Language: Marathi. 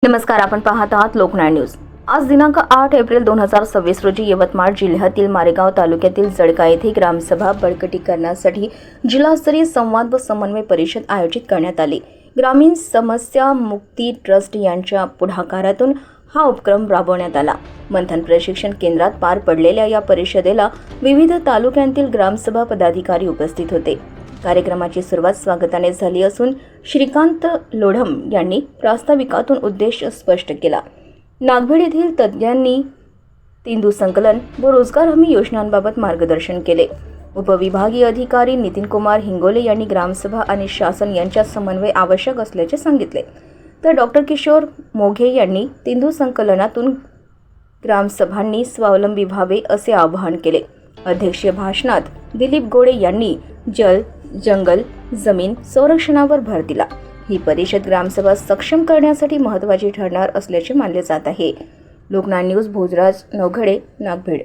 नमस्कार, आपण पाहत आहात लोकनाय न्यूज। आज दिनांक 8 एप्रिल 2026 रोजी यवतमाळ जिल्ह्यातील मारेगाव तालुक्यातील जळका येथे ग्रामसभा बळकटी करण्यासाठी जिल्हास्तरीय संवाद व समन्वय परिषद आयोजित करण्यात आली। ग्रामीण समस्या मुक्ती ट्रस्ट यांच्या पुढाकारातून हा उपक्रम राबवण्यात आला। मंथन प्रशिक्षण केंद्रात पार पडलेल्या या परिषदेला विविध तालुक्यांतील ग्रामसभा पदाधिकारी उपस्थित होते। कार्यक्रमाची सुरुवात स्वागताने झाली असून श्रीकांत लोढम यांनी प्रास्ताविकातून उद्देश स्पष्ट केला। नागभीड येथील तज्ज्ञांनी तिंदू संकलन व रोजगार हमी योजनांबाबत मार्गदर्शन केले। उपविभागीय अधिकारी नितीन कुमार हिंगोले यांनी ग्रामसभा आणि शासन यांच्यात समन्वय आवश्यक असल्याचे सांगितले, तर डॉक्टर किशोर मोघे यांनी तिंदू संकलनातून ग्रामसभांनी स्वावलंबी व्हावे असे आवाहन केले। अध्यक्षीय भाषणात दिलीप गोडे यांनी जल, जंगल, जमीन संरक्षणावर भर दिला। ही परिषद ग्रामसभा सक्षम करण्यासाठी महत्त्वाची ठरणार असल्याचे मानले जात आहे। लोकनाय न्यूज, भोजराज नवघडे, नागभीड।